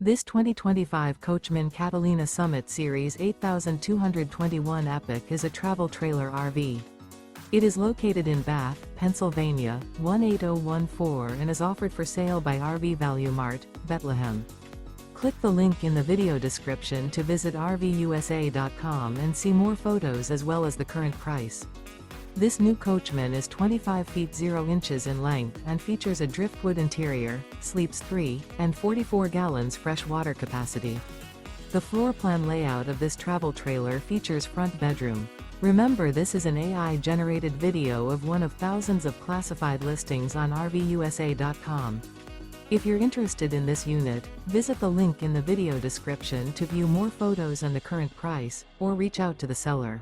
This 2025 Coachmen Catalina Summit Series 8221 Epic is a travel trailer RV. It is located in Bath, Pennsylvania, 18014 and is offered for sale by RV Value Mart, Behtlehem. Click the link in the video description to visit RVUSA.com and see more photos as well as the current price. This new Coachmen is 25 feet 0 inches in length and features a driftwood interior, sleeps 3, and 44 gallons fresh water capacity. The floor plan layout of this travel trailer features front bedroom. Remember, this is an AI-generated video of one of thousands of classified listings on RVUSA.com. If you're interested in this unit, visit the link in the video description to view more photos and the current price, or reach out to the seller.